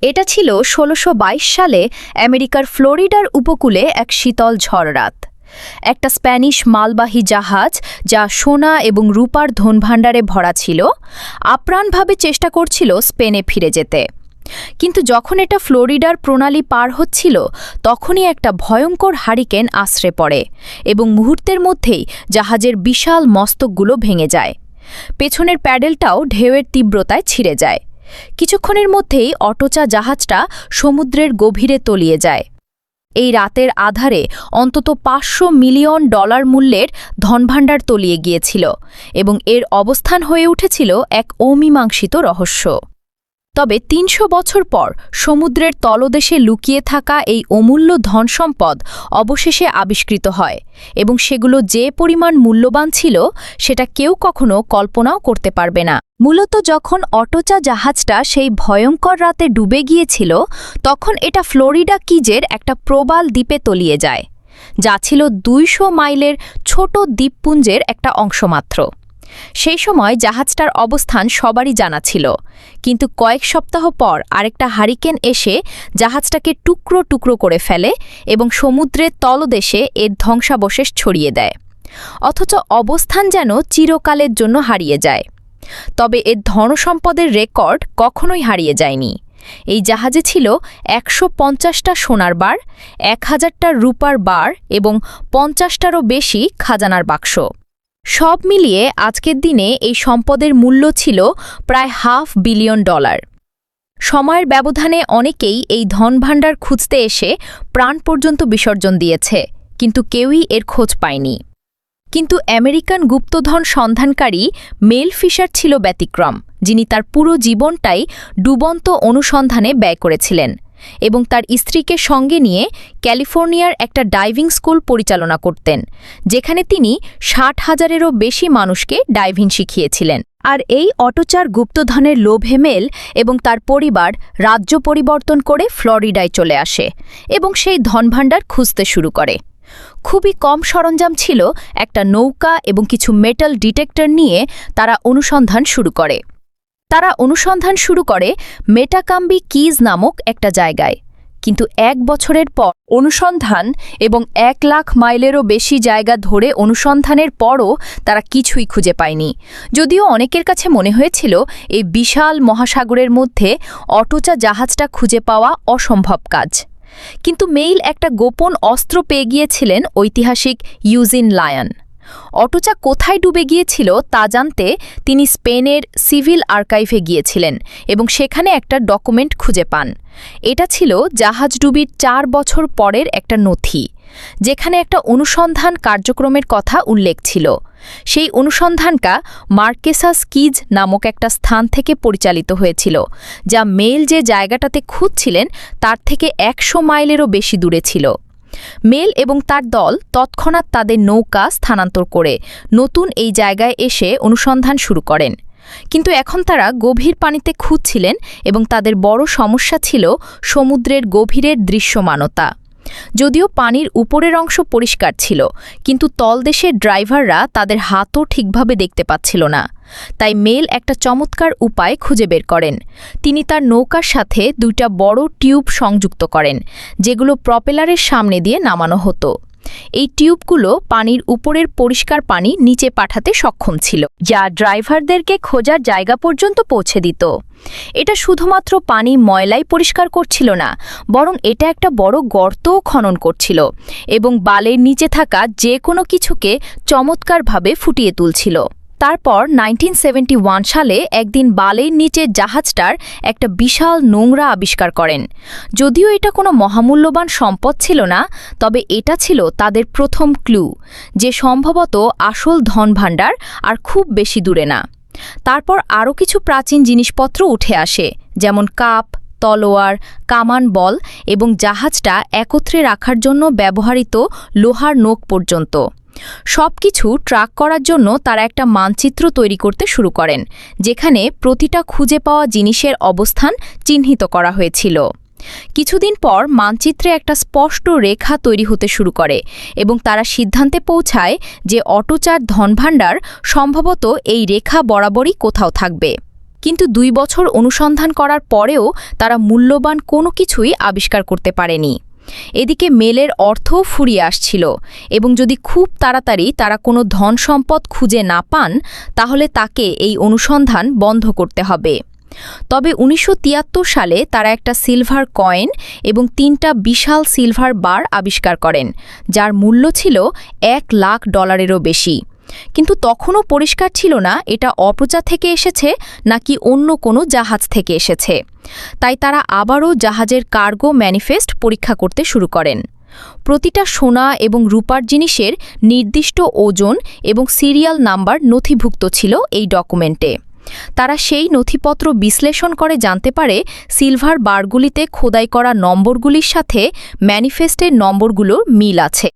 এটা ছিল ১৬২২ সালে আমেরিকার ফ্লোরিডার উপকূলে এক শীতল ঝড় রাত। একটা স্প্যানিশ মালবাহী জাহাজ, যা সোনা এবং রূপার ধনভাণ্ডারে ভরা ছিল, আপ্রাণভাবে চেষ্টা করছিল স্পেনে ফিরে যেতে। কিন্তু যখন এটা ফ্লোরিডার প্রণালী পার হচ্ছিল, তখনই একটা ভয়ঙ্কর হারিকেন আছড়ে পড়ে এবং মুহূর্তের মধ্যেই জাহাজের বিশাল মস্তকগুলো ভেঙে যায়। পেছনের প্যাডেলটাও ঢেউয়ের তীব্রতায় ছিঁড়ে যায়। কিছুক্ষণের মধ্যেই অটোচা জাহাজটা সমুদ্রের গভীরে তলিয়ে যায়। এই রাতের আধারে অন্তত $৫০০ মিলিয়ন মূল্যের ধনভাণ্ডার তলিয়ে গিয়েছিল এবং এর অবস্থান হয়ে উঠেছিল এক অমীমাংসিত রহস্য। তবে ৩০০ বছর পর সমুদ্রের তলদেশে লুকিয়ে থাকা এই অমূল্য ধনসম্পদ অবশেষে আবিষ্কৃত হয় এবং সেগুলো যে পরিমাণ মূল্যবান ছিল, সেটা কেউ কখনো কল্পনাও করতে পারবে না। মূলত যখন অটোচা জাহাজটা সেই ভয়ঙ্কর রাতে ডুবে গিয়েছিল, তখন এটা ফ্লোরিডা কিজের একটা প্রবাল দ্বীপে তলিয়ে যায়, যা ছিল ২০০ মাইলের ছোট দ্বীপপুঞ্জের একটা অংশ মাত্র। সেই সময় জাহাজটার অবস্থান সবারই জানা ছিল, কিন্তু কয়েক সপ্তাহ পর আরেকটা হারিকেন এসে জাহাজটাকে টুকরো টুকরো করে ফেলে এবং সমুদ্রের তলদেশে এর ধ্বংসাবশেষ ছড়িয়ে দেয়, অথচ অবস্থান যেন চিরকালের জন্য হারিয়ে যায়। তবে এর ধনসম্পদের রেকর্ড কখনোই হারিয়ে যায়নি। এই জাহাজে ছিল ১৫০টা সোনার বার, ১০০০টা রূপার বার এবং ৫০টারও বেশি খাজানার বাক্স। সব মিলিয়ে আজকের দিনে এই সম্পদের মূল্য ছিল প্রায় $৫০০ বিলিয়ন। সময়ের ব্যবধানে অনেকেই এই ধনভাণ্ডার খুঁজতে এসে প্রাণ পর্যন্ত বিসর্জন দিয়েছে, কিন্তু কেউই এর খোঁজ পায়নি। কিন্তু আমেরিকান গুপ্তধন সন্ধানকারী মেল ফিশার ছিল ব্যতিক্রম, যিনি তার পুরো জীবনটাই ডুবন্ত অনুসন্ধানে ব্যয় করেছিলেন এবং তার স্ত্রীকে সঙ্গে নিয়ে ক্যালিফোর্নিয়ার একটা ডাইভিং স্কুল পরিচালনা করতেন, যেখানে তিনি ৬০,০০০-এরও বেশি মানুষকে ডাইভিং শিখিয়েছিলেন। আর এই অটোচার গুপ্তধনের লোভে মেল এবং তার পরিবার রাজ্য পরিবর্তন করে ফ্লোরিডায় চলে আসে এবং সেই ধনভাণ্ডার খুঁজতে শুরু করে। খুবই কম সরঞ্জাম ছিল, একটা নৌকা এবং কিছু মেটাল ডিটেক্টর নিয়ে তারা অনুসন্ধান শুরু করে মেটাকাম্বি কিজ নামক একটা জায়গায়। কিন্তু ১ বছরের পর অনুসন্ধান এবং ১,০০,০০০ মাইলেরও বেশি জায়গা ধরে অনুসন্ধানের পরও তারা কিছুই খুঁজে পায়নি। যদিও অনেকের কাছে মনে হয়েছিল এই বিশাল মহাসাগরের মধ্যে অটোচা জাহাজটা খুঁজে পাওয়া অসম্ভব কাজ। কিন্তু মেইল একটা গোপন অস্ত্র পেয়ে গিয়েছিলেন ঐতিহাসিক ইউজিন লায়ন। অটোচা কোথায় ডুবে গিয়েছিল তা জানতে তিনি স্পেনের সিভিল আর্কাইভে গিয়েছিলেন এবং সেখানে একটা ডকুমেন্ট খুঁজে পান। এটা ছিল জাহাজডুবির ৪ বছর পরের একটা নথি, যেখানে একটা অনুসন্ধান কার্যক্রমের কথা উল্লেখ ছিল। সেই অনুসন্ধানটা মার্কেসাস কিজ নামক একটা স্থান থেকে পরিচালিত হয়েছিল, যা মেল যে জায়গাটাতে খুঁজছিলেন তার থেকে ১০০ মাইলেরও বেশি দূরে ছিল। মেল এবং তার দল তৎক্ষণাৎ তাদের নৌকা স্থানান্তর করে নতুন এই জায়গায় এসে অনুসন্ধান শুরু করেন। কিন্তু এখন তারা গভীর পানিতে খুঁজছিলেন এবং তাদের বড় সমস্যা ছিল সমুদ্রের গভীরের দৃশ্যমানতা। যদিও পানির উপরের অংশ পরিষ্কার ছিল, কিন্তু তলদেশের ড্রাইভাররা তাদের হাতও ঠিকভাবে দেখতে পাচ্ছিল না। তাই মেল একটা চমৎকার উপায় খুঁজে বের করেন। তিনি তার নৌকার সাথে ২টা বড় টিউব সংযুক্ত করেন, যেগুলো প্রপেলারের সামনে দিয়ে নামানো হতো। এই টিউবগুলো পানির উপরের পরিষ্কার পানি নিচে পাঠাতে সক্ষম ছিল, যা ড্রাইভারদেরকে খোঁজার জায়গা পর্যন্ত পৌঁছে দিত। এটা শুধুমাত্র পানি ময়লাই পরিষ্কার করছিল না, বরং এটা একটা বড় গর্তও খনন করছিল এবং বালের নিচে থাকা যে কোনো কিছুকে চমৎকারভাবে ফুটিয়ে তুলছিল। তারপর 1971 সালে একদিন বালের নিচে জাহাজটার একটা বিশাল নোংরা আবিষ্কার করেন। যদিও এটা কোনো মহামূল্যবান সম্পদ ছিল না, তবে এটা ছিল তাদের প্রথম ক্লু যে সম্ভবত আসল ধনভাণ্ডার আর খুব বেশি দূরে না। তারপর আরও কিছু প্রাচীন জিনিসপত্র উঠে আসে, যেমন কাপ, তলোয়ার, কামান বল এবং জাহাজটা একত্রে রাখার জন্য ব্যবহৃত লোহার নোক পর্যন্ত। সবকিছু ট্র্যাক করার জন্য তারা একটা মানচিত্র তৈরি করতে শুরু করেন, যেখানে প্রতিটা খুঁজে পাওয়া জিনিসের অবস্থান চিহ্নিত করা হয়েছিল। কিছুদিন পর মানচিত্রে একটা স্পষ্ট রেখা তৈরি হতে শুরু করে এবং তারা সিদ্ধান্তে পৌঁছায় যে অটোচার ধনভাণ্ডার সম্ভবত এই রেখা বরাবরই কোথাও থাকবে। কিন্তু 2 বছর অনুসন্ধান করার পরেও তারা মূল্যবান কোনো কিছুই আবিষ্কার করতে পারেনি। এদিকে মেলের অর্থও ফুরিয়ে আসছিল এবং যদি খুব তাড়াতাড়ি তারা কোনো ধন সম্পদ খুঁজে না পান তাহলে তাকে এই অনুসন্ধান বন্ধ করতে হবে। তবে 1973 সালে তারা একটা সিলভার কয়েন এবং 3টা বিশাল সিলভার বার আবিষ্কার করেন, যার মূল্য ছিল $1,00,000-এরও বেশি। কিন্তু তখনও পরিষ্কার ছিল না এটা অপচা থেকে এসেছে নাকি অন্য কোনো জাহাজ থেকে এসেছে। তাই তারা আবারও জাহাজের কার্গো ম্যানিফেস্ট পরীক্ষা করতে শুরু করেন। প্রতিটা সোনা এবং রূপার জিনিসের নির্দিষ্ট ওজন এবং সিরিয়াল নাম্বার নথিভুক্ত ছিল এই ডকুমেন্টে। তারা সেই নথিপত্র বিশ্লেষণ করে জানতে পারে সিলভার বারগুলিতে খোদাই করা নম্বরগুলির সাথে ম্যানিফেস্টের নম্বরগুলোর মিল আছে।